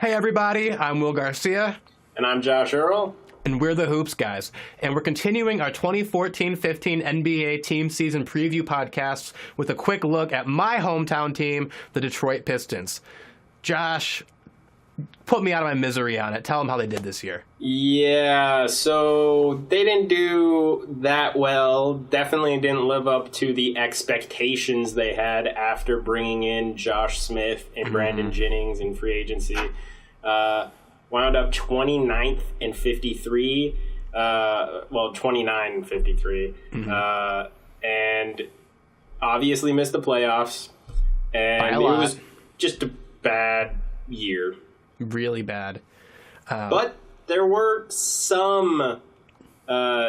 Hey everybody, I'm Will Garcia. And I'm Josh Earl. And we're the Hoops Guys. And we're continuing our 2014-15 NBA team season preview podcasts with a quick look at my hometown team, the Detroit Pistons. Josh, put me out of my misery on it. Tell them how they did this year. Yeah, so they didn't do that well. Definitely didn't live up to the expectations they had after bringing in Josh Smith and Brandon Jennings in free agency. Wound up 29th and 53. 29 and 53. And obviously missed the playoffs. And it was just a bad year. Really bad. But there were some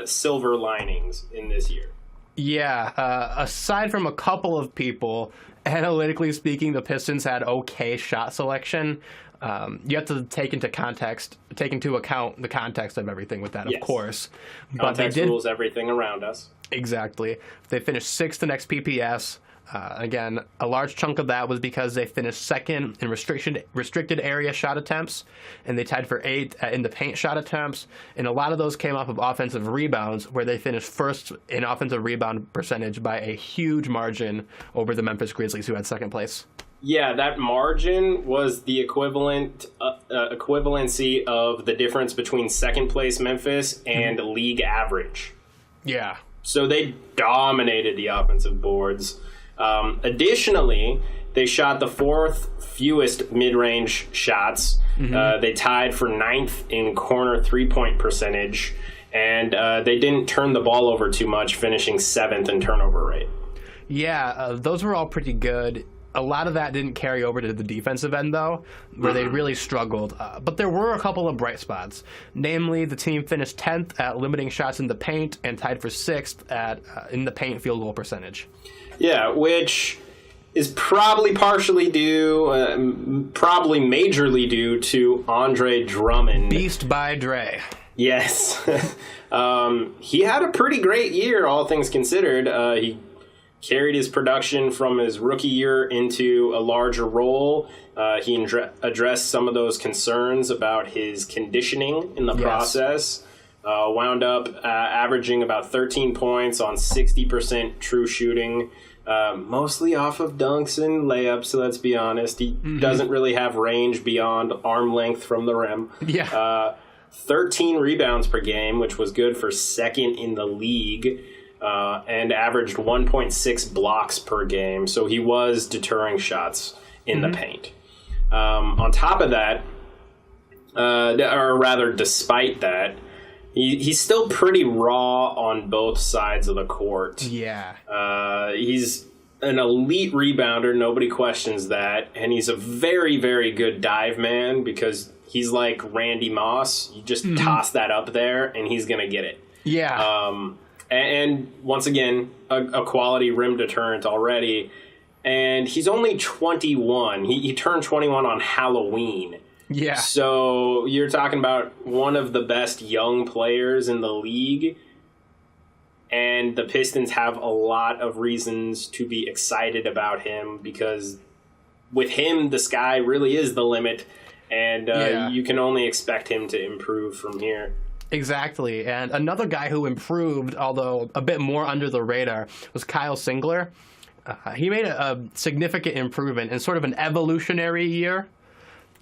silver linings in this year. Yeah, aside from a couple of people, analytically speaking, the Pistons had okay shot selection. You have to take into account the context of everything with that, yes. Of course. Context rules everything around us. Exactly. They finished sixth in XPPS. Again, a large chunk of that was because they finished second in restricted area shot attempts, and they tied for eighth in the paint shot attempts. And a lot of those came off of offensive rebounds, where they finished first in offensive rebound percentage by a huge margin over the Memphis Grizzlies, who had second place. Yeah, that margin was the equivalency of the difference between second place Memphis and league average. Yeah. So they dominated the offensive boards. Additionally, they shot the fourth fewest mid-range shots. They tied for ninth in corner three-point percentage, and they didn't turn the ball over too much, finishing seventh in turnover rate. Yeah, those were all pretty good. A lot of that didn't carry over to the defensive end, though, where they really struggled. But there were a couple of bright spots. Namely, the team finished 10th at limiting shots in the paint and tied for 6th in the paint field goal percentage. Yeah, which is probably partially due, probably majorly due to Andre Drummond. Beast by Dre. Yes. He had a pretty great year, all things considered. He carried his production from his rookie year into a larger role. He addressed some of those concerns about his conditioning in the process. Wound up averaging about 13 points on 60% true shooting, mostly off of dunks and layups, let's be honest. He doesn't really have range beyond arm length from the rim. 13 rebounds per game, which was good for second in the league. And averaged 1.6 blocks per game, so he was deterring shots in the paint. On top of that, or rather despite that, he's still pretty raw on both sides of the court. Yeah. He's an elite rebounder, nobody questions that, and he's a very, very good dive man because he's like Randy Moss. You just toss that up there, and he's going to get it. Yeah. And once again, a quality rim deterrent already. And he's only 21. He turned 21 on Halloween. Yeah. So you're talking about one of the best young players in the league. And the Pistons have a lot of reasons to be excited about him because with him, the sky really is the limit. And you can only expect him to improve from here. Exactly. And another guy who improved, although a bit more under the radar, was Kyle Singler. He made a significant improvement in sort of an evolutionary year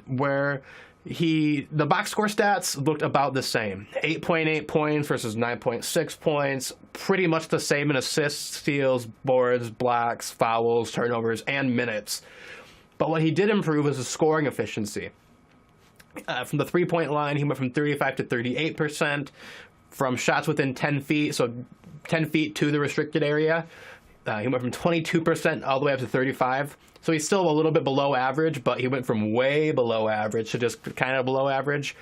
where the box score stats looked about the same. 8.8 points versus 9.6 points. Pretty much the same in assists, steals, boards, blocks, fouls, turnovers, and minutes. But what he did improve was his scoring efficiency. From the three-point line, he went from 35 to 38%. From shots within 10 feet, so 10 feet to the restricted area, he went from 22% all the way up to 35%. So he's still a little bit below average, but he went from way below average to just kind of below average.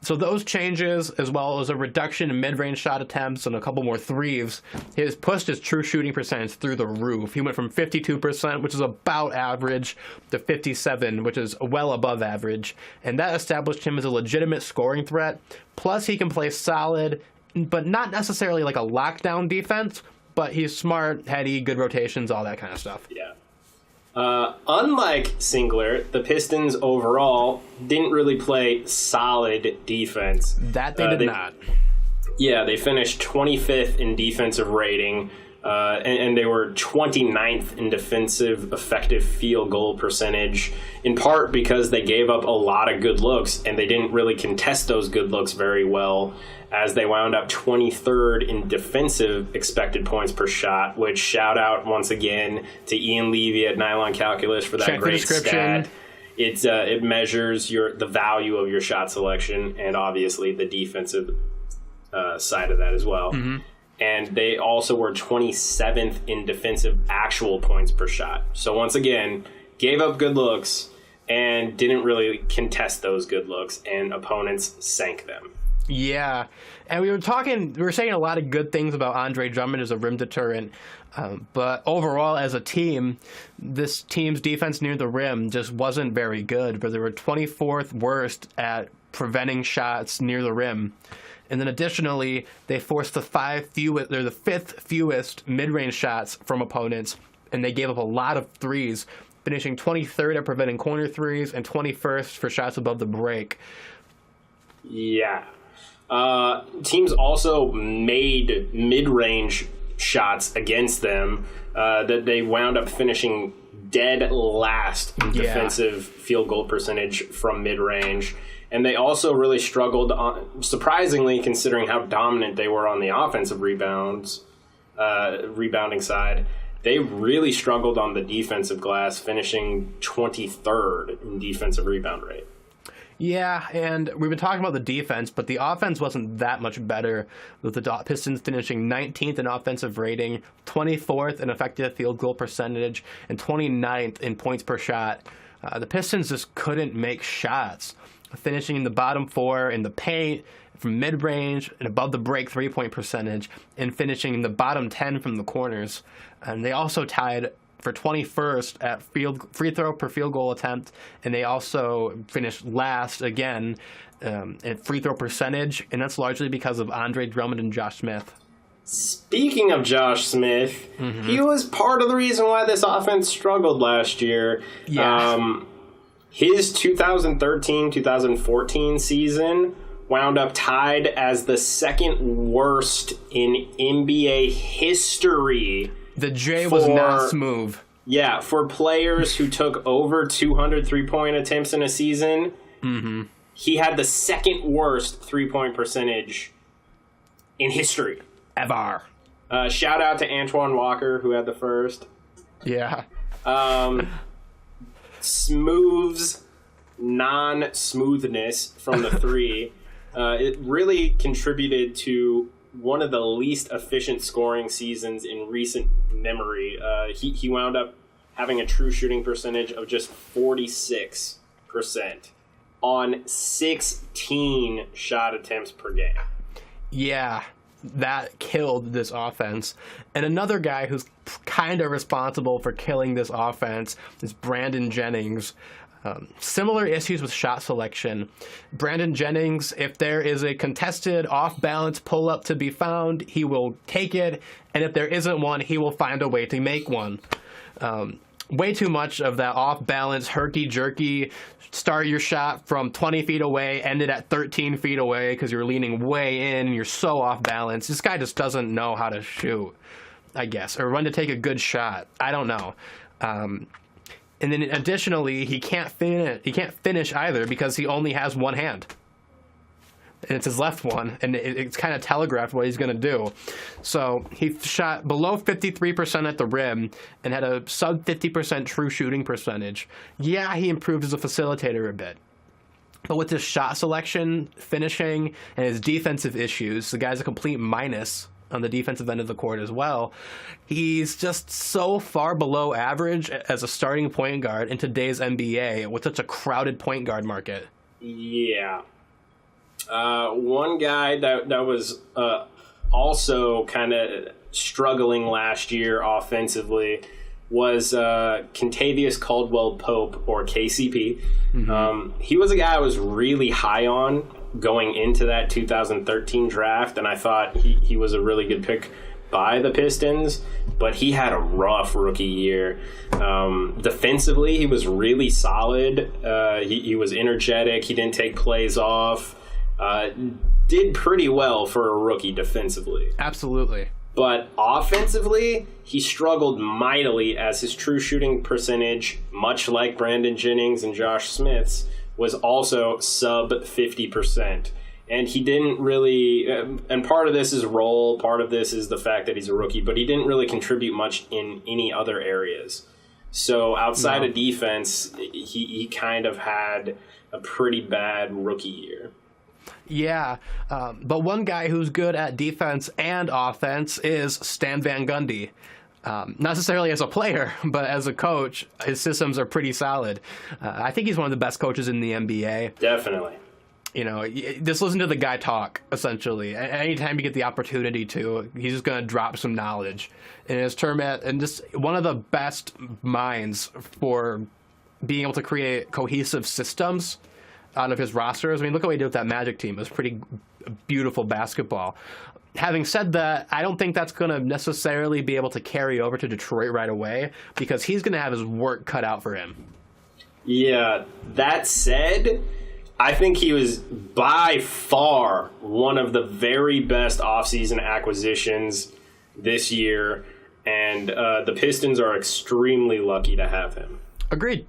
So those changes, as well as a reduction in mid-range shot attempts and a couple more threes, has pushed his true shooting percentage through the roof. He went from 52%, which is about average, to 57%, which is well above average. And that established him as a legitimate scoring threat. Plus, he can play solid, but not necessarily like a lockdown defense, but he's smart, heady, good rotations, all that kind of stuff. Yeah. Unlike Singler, the Pistons overall didn't really play solid defense. That they did not. Yeah, they finished 25th in defensive rating, and they were 29th in defensive effective field goal percentage, in part because they gave up a lot of good looks, and they didn't really contest those good looks very well, as they wound up 23rd in defensive expected points per shot, which shout out once again to Ian Levy at Nylon Calculus for that Check great the description. Stat. It measures the value of your shot selection and obviously the defensive side of that as well. Mm-hmm. And they also were 27th in defensive actual points per shot. So once again, gave up good looks and didn't really contest those good looks, and opponents sank them. Yeah, and we were saying a lot of good things about Andre Drummond as a rim deterrent, but overall as a team, this team's defense near the rim just wasn't very good, but they were 24th worst at preventing shots near the rim. And then additionally, they forced the fifth fewest mid-range shots from opponents, and they gave up a lot of threes, finishing 23rd at preventing corner threes and 21st for shots above the break. Yeah. Teams also made mid-range shots against them that they wound up finishing dead last in defensive field goal percentage from mid-range. And they also really struggled, surprisingly, considering how dominant they were on the offensive rebounding side. They really struggled on the defensive glass, finishing 23rd in defensive rebound rate. Yeah, and we've been talking about the defense, but the offense wasn't that much better, with the Pistons finishing 19th in offensive rating, 24th in effective field goal percentage, and 29th in points per shot. The Pistons just couldn't make shots, finishing in the bottom 4 in the paint, from mid-range and above the break 3-point percentage, and finishing in the bottom 10 from the corners. And they also tied for 21st at free throw per field goal attempt, and they also finished last again at free throw percentage, and that's largely because of Andre Drummond and Josh Smith. Speaking of Josh Smith, he was part of the reason why this offense struggled last year. Yeah. His 2013-2014 season wound up tied as the second worst in NBA history. The J was not smooth. Yeah, for players who took over 200 three-point attempts in a season, he had the second worst three-point percentage in history. Ever. Shout out to Antoine Walker, who had the first. Yeah. Smooth's non-smoothness from the three, it really contributed to one of the least efficient scoring seasons in recent memory. He wound up having a true shooting percentage of just 46% on 16 shot attempts per game. Yeah, that killed this offense. And another guy who's kind of responsible for killing this offense is Brandon Jennings. Similar issues with shot selection. Brandon Jennings, if there is a contested off-balance pull-up to be found, he will take it, and if there isn't one, he will find a way to make one. Way too much of that off-balance, herky-jerky, start your shot from 20 feet away, end it at 13 feet away because you're leaning way in and you're so off-balance. This guy just doesn't know how to shoot, I guess, or when to take a good shot. I don't know. And then additionally, he can't finish either because he only has one hand. And it's his left one, and it's kind of telegraphed what he's going to do. So he shot below 53% at the rim and had a sub 50% true shooting percentage. Yeah, he improved as a facilitator a bit. But with his shot selection, finishing, and his defensive issues, the guy's a complete minus on the defensive end of the court as well. He's just so far below average as a starting point guard in today's NBA with such a crowded point guard market. Yeah. One guy that was also kind of struggling last year offensively was Kentavious Caldwell-Pope, or KCP. He was a guy I was really high on going into that 2013 draft, and I thought he was a really good pick by the Pistons, but he had a rough rookie year. Defensively, he was really solid. He was energetic. He didn't take plays off. Did pretty well for a rookie defensively. Absolutely. But offensively, he struggled mightily as his true shooting percentage, much like Brandon Jennings and Josh Smith's, was also sub 50%. And he didn't really, and part of this is role, part of this is the fact that he's a rookie, but he didn't really contribute much in any other areas. So outside of defense, he kind of had a pretty bad rookie year. Yeah, but one guy who's good at defense and offense is Stan Van Gundy. Not necessarily as a player, but as a coach, his systems are pretty solid. I think he's one of the best coaches in the NBA. Definitely. You know, just listen to the guy talk, essentially. Anytime you get the opportunity to, he's just going to drop some knowledge. In his term and just one of the best minds for being able to create cohesive systems out of his rosters. I mean, look at what he did with that Magic team. It was pretty beautiful basketball. Having said that, I don't think that's going to necessarily be able to carry over to Detroit right away because he's going to have his work cut out for him. Yeah, that said, I think he was by far one of the very best offseason acquisitions this year, and the Pistons are extremely lucky to have him. Agreed.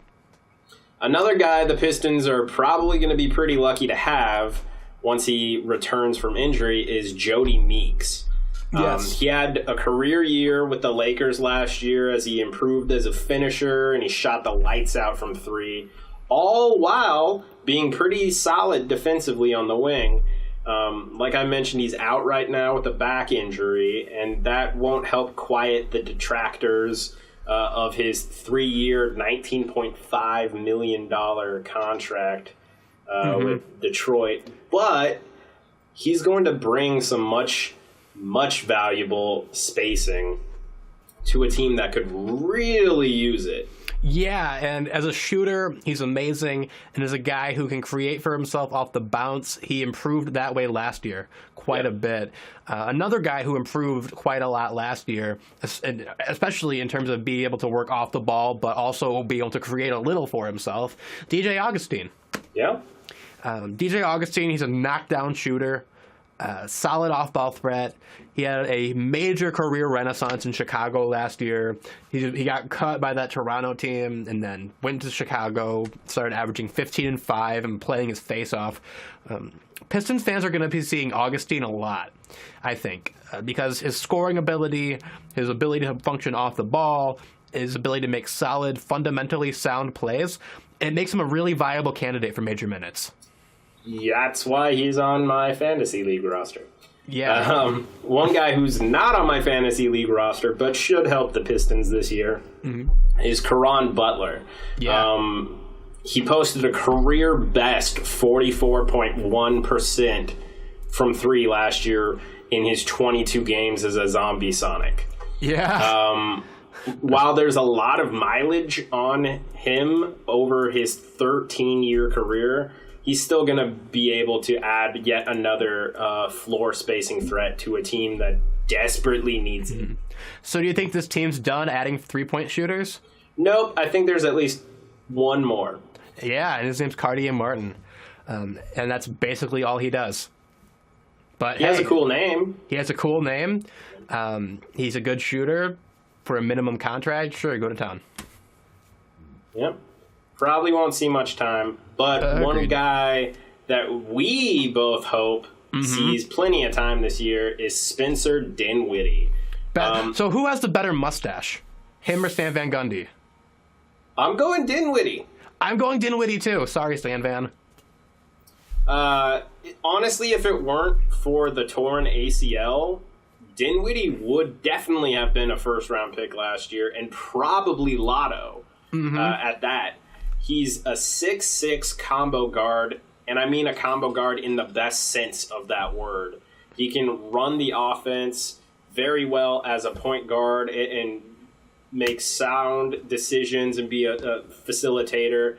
Another guy the Pistons are probably going to be pretty lucky to have once he returns from injury is Jody Meeks. Yes. He had a career year with the Lakers last year as he improved as a finisher and he shot the lights out from three, all while being pretty solid defensively on the wing. Like I mentioned, he's out right now with a back injury, and that won't help quiet the detractors of his 3-year, $19.5 million contract with Detroit. But he's going to bring some much valuable spacing to a team that could really use it. Yeah, and as a shooter, he's amazing. And as a guy who can create for himself off the bounce, he improved that way last year quite a bit. Another guy who improved quite a lot last year, especially in terms of being able to work off the ball, but also be able to create a little for himself, DJ Augustine. Yeah. DJ Augustine, he's a knockdown shooter. Solid off-ball threat. He had a major career renaissance in Chicago last year. He got cut by that Toronto team and then went to Chicago, started averaging 15 and 5 and playing his face off. Pistons fans are going to be seeing Augustine a lot, I think, because his scoring ability, his ability to function off the ball, his ability to make solid, fundamentally sound plays, it makes him a really viable candidate for major minutes. Yeah, that's why he's on my fantasy league roster. Yeah. One guy who's not on my fantasy league roster but should help the Pistons this year is Caron Butler. Yeah. He posted a career best 44.1% from three last year in his 22 games as a zombie Sonic. Yeah. While there's a lot of mileage on him over his 13-year career, he's still going to be able to add yet another floor spacing threat to a team that desperately needs it. So do you think this team's done adding three-point shooters? Nope, I think there's at least one more. Yeah, and his name's Cartier Martin. And that's basically all he does. But He has a cool name. He has a cool name. He's a good shooter. For a minimum contract, sure, go to town. Yep. Probably won't see much time, but one guy that we both hope sees plenty of time this year is Spencer Dinwiddie. So who has the better mustache? Him or Stan Van Gundy? I'm going Dinwiddie. I'm going Dinwiddie too. Sorry, Stan Van. Honestly, if it weren't for the torn ACL, Dinwiddie would definitely have been a first-round pick last year and probably lotto at that. He's a 6'6" combo guard, and I mean a combo guard in the best sense of that word. He can run the offense very well as a point guard and make sound decisions and be a facilitator.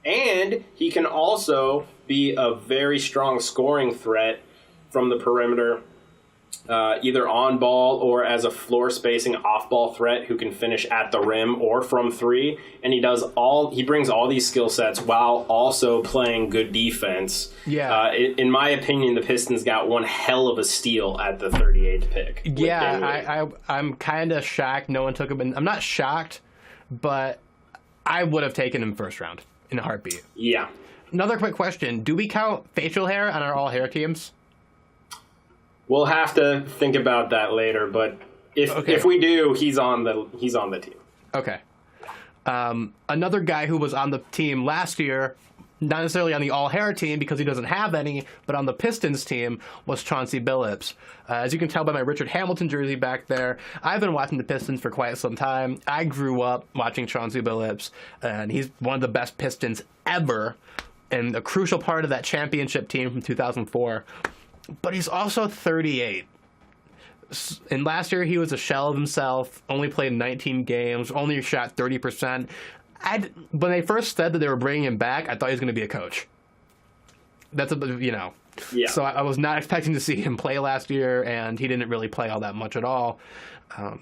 And he can also be a very strong scoring threat from the perimeter either on ball or as a floor spacing off ball threat who can finish at the rim or from three. And he brings all these skill sets while also playing good defense. Yeah. In my opinion, the Pistons got one hell of a steal at the 38th pick. Yeah, I'm kind of shocked no one took him. I'm not shocked, but I would have taken him first round in a heartbeat. Yeah. Another quick question. Do we count facial hair on our all-hair teams? We'll have to think about that later, but if we do, he's on the team. Okay. Another guy who was on the team last year, not necessarily on the all-hair team because he doesn't have any, but on the Pistons team was Chauncey Billups. As you can tell by my Richard Hamilton jersey back there, I've been watching the Pistons for quite some time. I grew up watching Chauncey Billups, and he's one of the best Pistons ever and a crucial part of that championship team from 2004. But he's also 38. And last year he was a shell of himself, only played 19 games, only shot 30%. When they first said that they were bringing him back, I thought he was going to be a coach. That's Yeah. So I was not expecting to see him play last year, and he didn't really play all that much at all.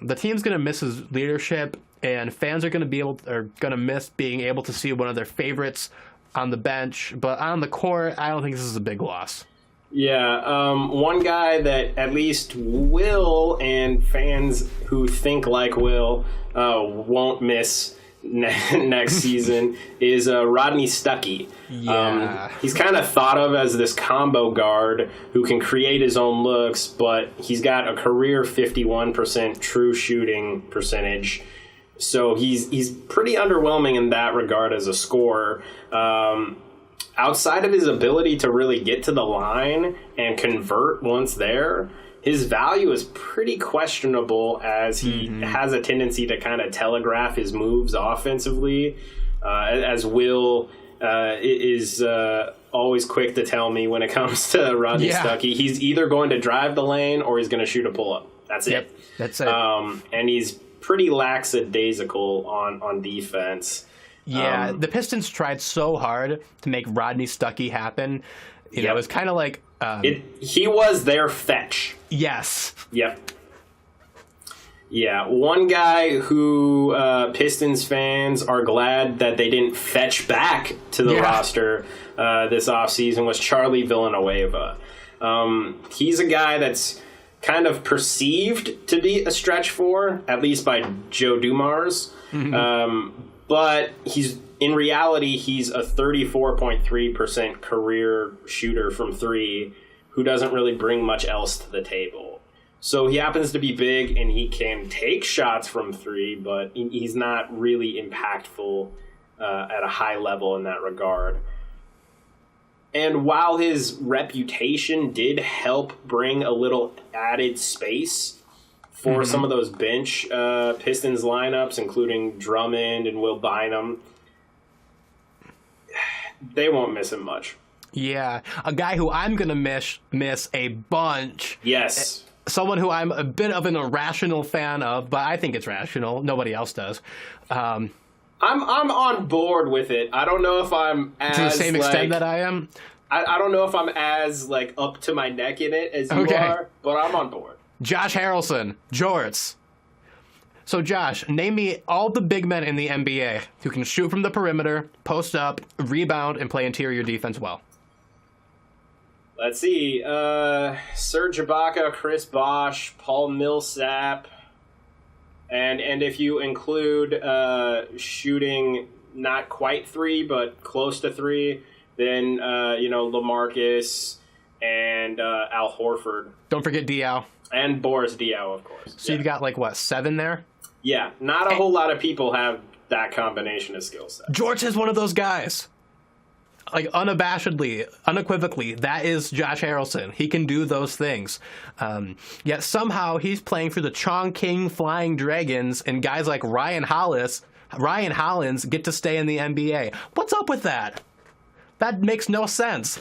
The team's going to miss his leadership, and fans are going to miss being able to see one of their favorites on the bench. But on the court, I don't think this is a big loss. Yeah, one guy that at least Will and fans who think like Will won't miss next season is Rodney Stuckey. Yeah. He's kind of thought of as this combo guard who can create his own looks, but he's got a career 51% true shooting percentage. So he's pretty underwhelming in that regard as a scorer. Outside of his ability to really get to the line and convert once there, his value is pretty questionable as he has a tendency to kind of telegraph his moves offensively, as Will is always quick to tell me when it comes to Rodney Stuckey. He's either going to drive the lane or he's going to shoot a pull-up. That's it. That's it. And he's pretty lackadaisical on defense. Yeah, the Pistons tried so hard to make Rodney Stuckey happen. You know, it was kind of like... he was their fetch. Yes. Yep. Yeah, one guy who Pistons fans are glad that they didn't fetch back to the roster this offseason was Charlie Villanueva. He's a guy that's kind of perceived to be a stretch four, at least by Joe Dumars. But in reality, he's a 34.3% career shooter from three who doesn't really bring much else to the table. So he happens to be big and he can take shots from three, but he's not really impactful at a high level in that regard. And while his reputation did help bring a little added space for some of those bench Pistons lineups, including Drummond and Will Bynum, they won't miss him much. Yeah, a guy who I'm going to miss a bunch. Yes. Someone who I'm a bit of an irrational fan of, but I think it's rational. Nobody else does. I'm on board with it. I don't know if I'm as... To the same extent that I am? I don't know if I'm as up to my neck in it as you are, but I'm on board. Josh Harrelson, Jorts. So, Josh, name me all the big men in the NBA who can shoot from the perimeter, post up, rebound, and play interior defense well. Let's see. Serge Ibaka, Chris Bosh, Paul Millsap, and if you include shooting not quite three, but close to three, then, LaMarcus and Al Horford. Don't forget Diaw. And Boris Diaw, of course. So you've got, 7 there? Yeah, not a whole lot of people have that combination of skill sets. George is one of those guys. Unabashedly, unequivocally, that is Josh Harrelson. He can do those things. Yet somehow he's playing for the Chongqing Flying Dragons, and guys like Ryan Hollins get to stay in the NBA. What's up with that? That makes no sense.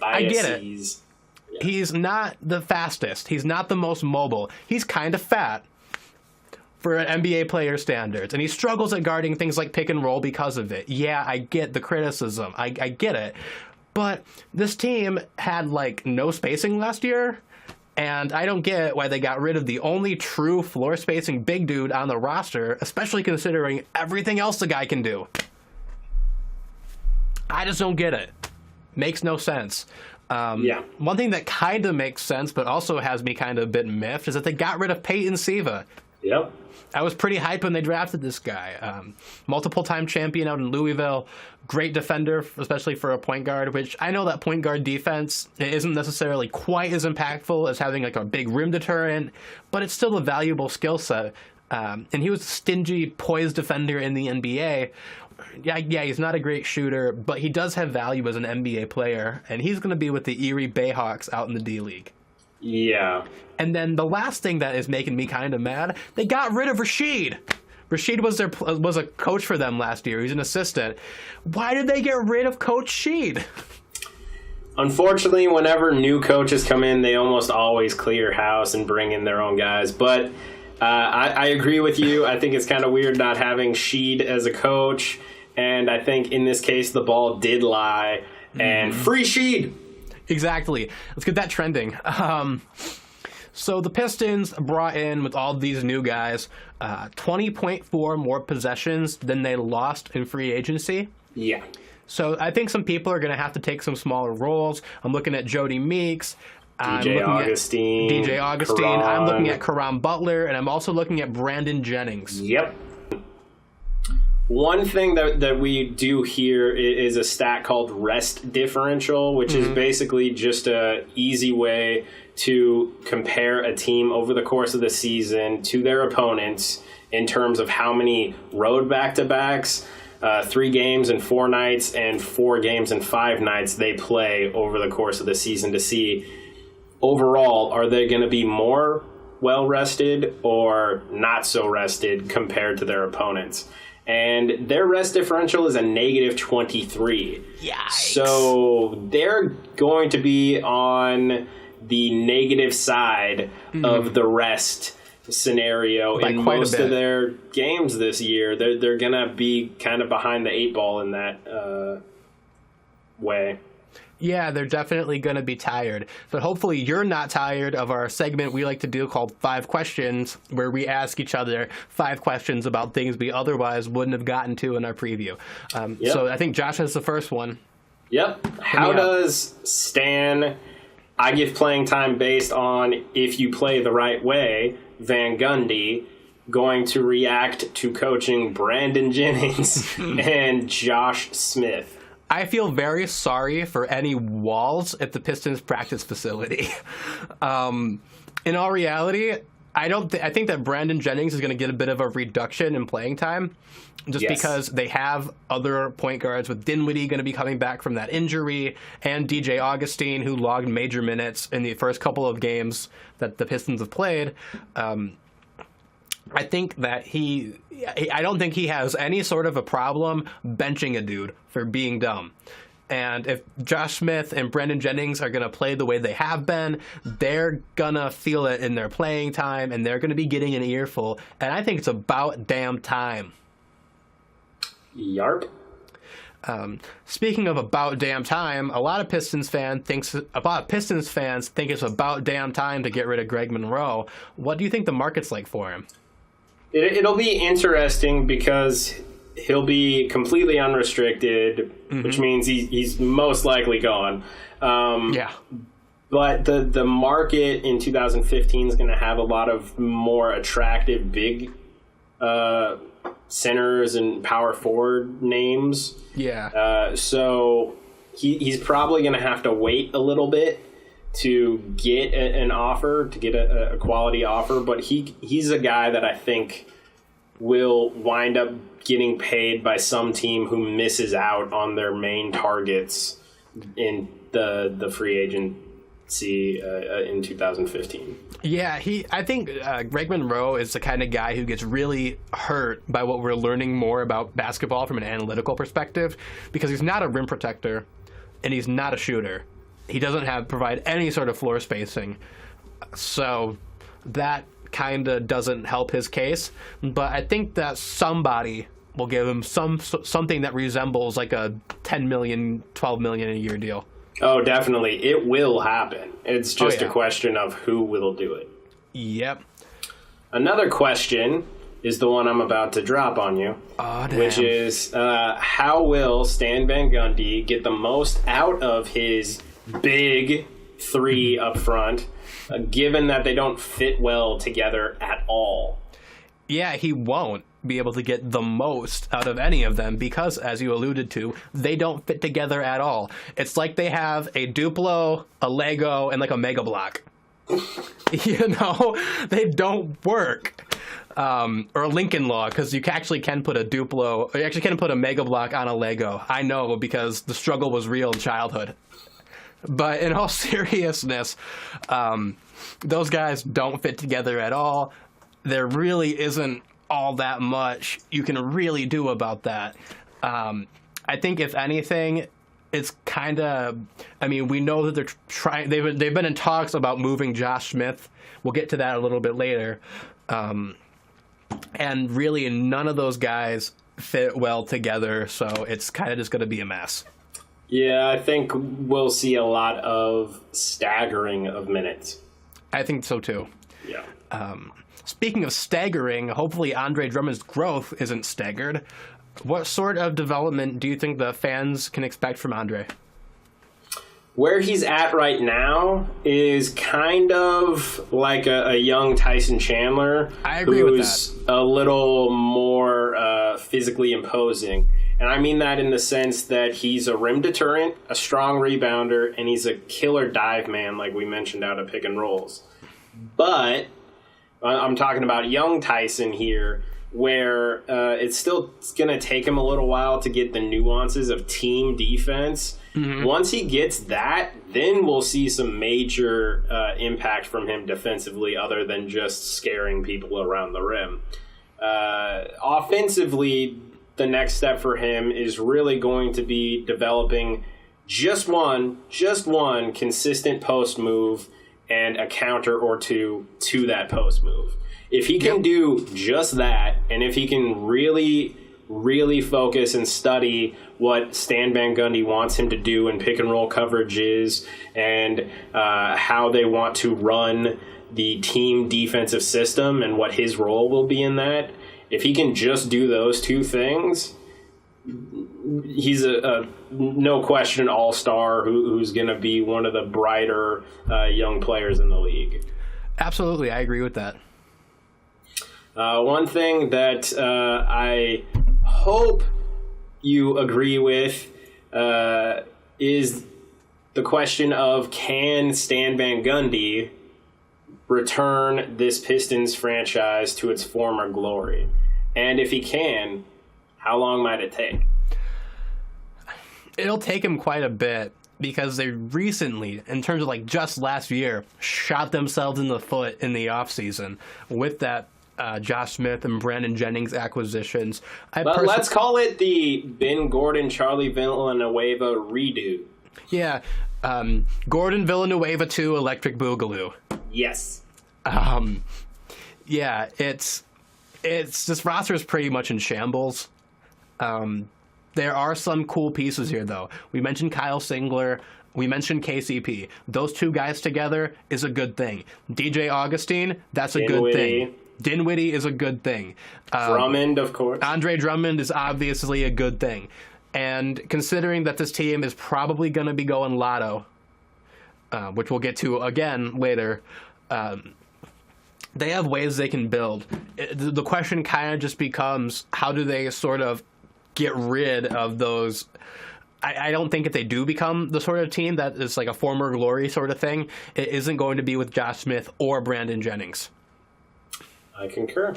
I get it. Yeah. He's not the fastest. He's not the most mobile. He's kind of fat for an NBA player standards, and he struggles at guarding things like pick and roll because of it. Yeah, I get the criticism. I get it. But this team had no spacing last year, And I don't get why they got rid of the only true floor spacing big dude on the roster, especially considering everything else the guy can do. I just don't get it. Makes no sense. One thing that kind of makes sense, but also has me kind of a bit miffed, is that they got rid of Peyton Siva. Yep. I was pretty hyped when they drafted this guy. Multiple-time champion out in Louisville. Great defender, especially for a point guard, which I know that point guard defense isn't necessarily quite as impactful as having like a big rim deterrent, but it's still a valuable skill set. And he was a stingy, poised defender in the NBA. Yeah, he's not a great shooter, but he does have value as an NBA player, and he's going to be with the Erie Bayhawks out in the D-League. Yeah. And then the last thing that is making me kind of mad, they got rid of Rashid. Rashid was a coach for them last year. He's an assistant. Why did they get rid of Coach Sheed? Unfortunately, whenever new coaches come in, they almost always clear house and bring in their own guys. But I agree with you. I think it's kind of weird not having Sheed as a coach. And I think in this case, the ball did lie. And free Sheed! Exactly. Let's get that trending. So the Pistons brought in, with all these new guys, 20.4 more possessions than they lost in free agency. Yeah. So I think some people are going to have to take some smaller roles. I'm looking at Jody Meeks. DJ Augustine. Karan. I'm looking at Karan Butler, and I'm also looking at Brandon Jennings. Yep. One thing that we do here is a stat called rest differential, which is basically just a easy way to compare a team over the course of the season to their opponents in terms of how many road back-to-backs, 3 games and 4 nights, and 4 games and 5 nights they play over the course of the season to see overall, are they going to be more well-rested or not so rested compared to their opponents? And their rest differential is a negative 23. Yikes. So they're going to be on the negative side of the rest scenario in most of their games this year. They're going to be kind of behind the 8 ball in that way. Yeah, they're definitely going to be tired. But hopefully you're not tired of our segment we like to do called 5 Questions, where we ask each other 5 questions about things we otherwise wouldn't have gotten to in our preview. So I think Josh has the first one. Yep. How does Stan, I give playing time based on if you play the right way, Van Gundy, going to react to coaching Brandon Jennings and Josh Smith? I feel very sorry for any walls at the Pistons practice facility. In all reality, I think that Brandon Jennings is going to get a bit of a reduction in playing time, just because they have other point guards, with Dinwiddie going to be coming back from that injury, and DJ Augustine, who logged major minutes in the first couple of games that the Pistons have played. I think that I don't think he has any sort of a problem benching a dude for being dumb. And if Josh Smith and Brandon Jennings are going to play the way they have been, they're going to feel it in their playing time, and they're going to be getting an earful. And I think it's about damn time. Yarp. Speaking of about damn time, a lot of Pistons fans think it's about damn time to get rid of Greg Monroe. What do you think the market's like for him? It'll be interesting because he'll be completely unrestricted, which means he's most likely gone. But the market in 2015 is going to have a lot of more attractive big centers and power forward names. Yeah. So he's probably going to have to wait a little bit to get an offer, to get a quality offer, but he's a guy that I think will wind up getting paid by some team who misses out on their main targets in the free agency in 2015. Yeah, I think Greg Monroe is the kind of guy who gets really hurt by what we're learning more about basketball from an analytical perspective, because he's not a rim protector and he's not a shooter. He doesn't provide any sort of floor spacing. So that kind of doesn't help his case. But I think that somebody will give him something that resembles like a $10 million, $12 million a year deal. Oh, definitely. It will happen. It's just yeah. a question of who will do it. Yep. Another question is the one I'm about to drop on you, Oh, damn. which is how will Stan Van Gundy get the most out of his big three up front, given that they don't fit well together at all? Yeah, he won't be able to get the most out of any of them because, as you alluded to, they don't fit together at all. It's like they have a Duplo, a Lego, and like a Mega Block. You know, they don't work. Or a Lincoln Log, because you actually can put a Duplo, or you actually can put a Mega Block on a Lego. I know, because the struggle was real in childhood. But in all seriousness, those guys don't fit together at all. There really isn't all that much you can really do about that. I think if anything, it's kind of, I mean, we know that they're trying, they've been in talks about moving Josh Smith. We'll get to that a little bit later. And really none of those guys fit well together, so it's kind of just going to be a mess. Yeah, I think we'll see a lot of staggering of minutes. I think so too. Yeah. Speaking of staggering, hopefully Andre Drummond's growth isn't staggered. What sort of development do you think the fans can expect from Andre? Where he's at right now is kind of like a young Tyson Chandler. I agree with who's a little more physically imposing. And I mean that in the sense that he's a rim deterrent, a strong rebounder, and he's a killer dive man, like we mentioned out of pick and rolls. But I'm talking about young Tyson here, where it's going to take him a little while to get the nuances of team defense. Mm-hmm. Once he gets that, then we'll see some major impact from him defensively other than just scaring people around the rim. Offensively, the next step for him is really going to be developing just one consistent post move and a counter or two to that post move. If he can do just that, and if he can really, really focus and study what Stan Van Gundy wants him to do in pick and roll coverages and how they want to run the team defensive system and what his role will be in that, if he can just do those two things, he's a no question all-star who's going to be one of the brighter young players in the league. Absolutely, I agree with that. One thing that I hope you agree with is the question of, can Stan Van Gundy return this Pistons franchise to its former glory? And if he can, how long might it take? It'll take him quite a bit, because they recently, in terms of like just last year, shot themselves in the foot in the offseason with that Josh Smith and Brandon Jennings acquisitions. Let's call it the Ben Gordon, Charlie Villanueva redo. Yeah. Gordon Villanueva 2 Electric Boogaloo. Yes. Yeah, it's this roster is pretty much in shambles. There are some cool pieces here, though. We mentioned Kyle Singler. We mentioned KCP. Those two guys together is a good thing. DJ Augustine, that's a good thing. Dinwiddie is a good thing. Drummond, of course. Andre Drummond is obviously a good thing. And considering that this team is probably going to be going lotto, which we'll get to again later, they have ways they can build. The question kind of just becomes, how do they sort of get rid of those? I don't think if they do become the sort of team that is like a former glory sort of thing, it isn't going to be with Josh Smith or Brandon Jennings. I concur.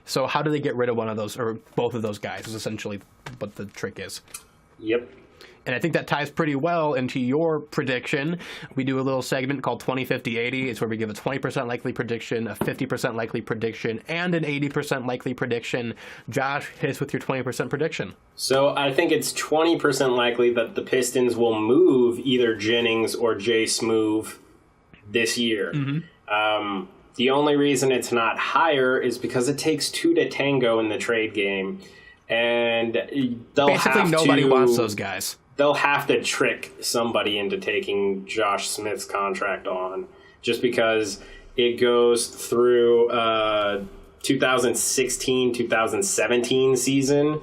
So how do they get rid of one of those, or both of those guys, is essentially what the trick is. Yep. And I think that ties pretty well into your prediction. We do a little segment called 20-50-80. It's where we give a 20% likely prediction, a 50% likely prediction, and an 80% likely prediction. Josh, hit us with your 20% prediction. So I think it's 20% likely that the Pistons will move either Jennings or Jay Smoove this year. Mm-hmm. The only reason it's not higher is because it takes two to tango in the trade game. And they'll basically nobody wants those guys. they'll have to trick somebody into taking Josh Smith's contract on, just because it goes through 2016-2017 season,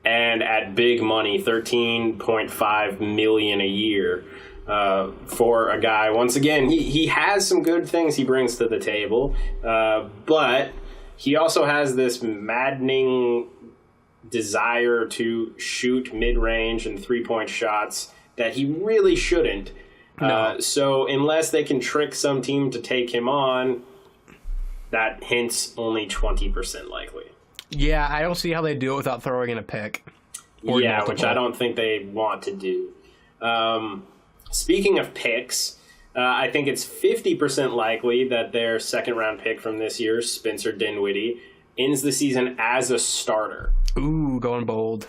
and at big money, $13.5 million a year for a guy. Once again, he has some good things he brings to the table, but he also has this maddening desire to shoot mid-range and three-point shots that he really shouldn't. No. So unless they can trick some team to take him on, that hint's only 20% likely. Yeah, I don't see how they do it without throwing in a pick. Yeah, multiple. Which I don't think they want to do. Speaking of picks, I think it's 50% likely that their second-round pick from this year, Spencer Dinwiddie, ends the season as a starter. Ooh, going bold.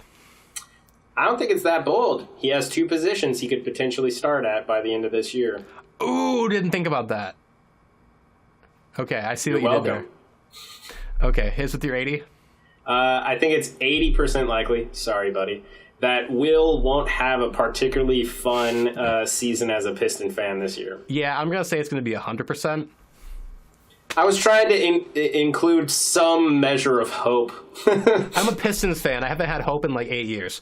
I don't think it's that bold. He has 2 positions he could potentially start at by the end of this year. Ooh, didn't think about that. Okay, I see what you did there. Okay, here's with your 80. I think it's 80% likely, sorry, buddy, that Will won't have a particularly fun season as a Piston fan this year. Yeah, I'm going to say it's going to be 100%. I was trying to include some measure of hope. I'm a Pistons fan. I haven't had hope in like 8 years.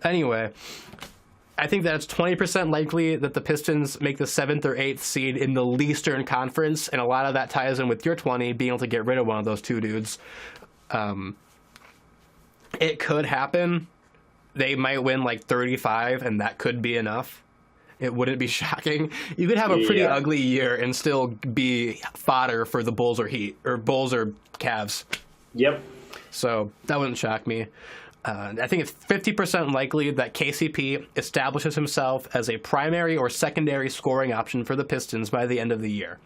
Anyway, I think that it's 20% likely that the Pistons make the 7th or 8th seed in the Eastern Conference, and a lot of that ties in with your 20, being able to get rid of one of those 2 dudes. It could happen. They might win like 35, and that could be enough. It wouldn't be shocking. You could have a pretty ugly year and still be fodder for the Bulls or Heat, or Bulls or Cavs. Yep. So that wouldn't shock me. I think it's 50% likely that KCP establishes himself as a primary or secondary scoring option for the Pistons by the end of the year.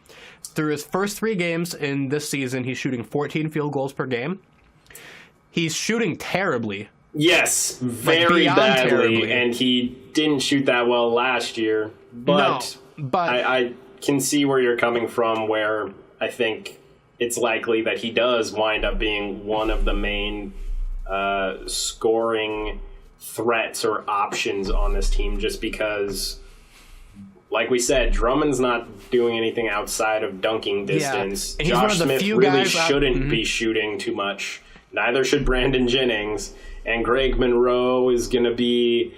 Through his first 3 games in this season, he's shooting 14 field goals per game. He's shooting terribly. Yes, very badly, terribly. And he didn't shoot that well last year. But I can see where you're coming from, where I think it's likely that he does wind up being one of the main scoring threats or options on this team, just because, like we said, Drummond's not doing anything outside of dunking distance. Yeah. Josh Smith really shouldn't be shooting too much. Neither should Brandon Jennings. And Greg Monroe is going to be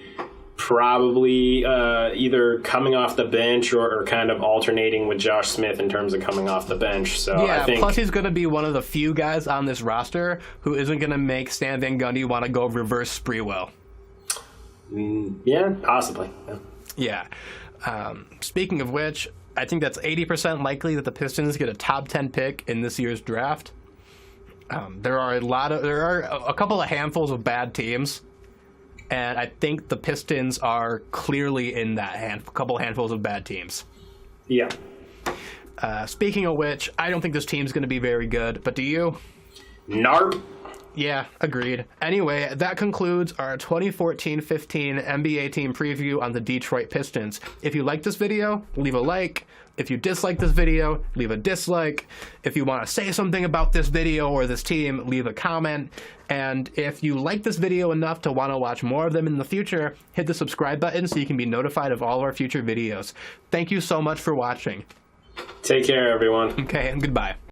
probably either coming off the bench or kind of alternating with Josh Smith in terms of coming off the bench. So yeah, I think, plus he's going to be one of the few guys on this roster who isn't going to make Stan Van Gundy want to go reverse Sprewell. Yeah, possibly. Yeah. Speaking of which, I think that's 80% likely that the Pistons get a top 10 pick in this year's draft. There are a couple of handfuls of bad teams, and I think the Pistons are clearly in that couple handfuls of bad teams. Yeah. Speaking of which, I don't think this team's going to be very good, but do you? Narp. Yeah, agreed. Anyway, that concludes our 2014-15 NBA team preview on the Detroit Pistons. If you like this video, leave a like. If you dislike this video, leave a dislike. If you want to say something about this video or this team, leave a comment. And if you like this video enough to want to watch more of them in the future, hit the subscribe button so you can be notified of all our future videos. Thank you so much for watching. Take care, everyone. Okay, and goodbye.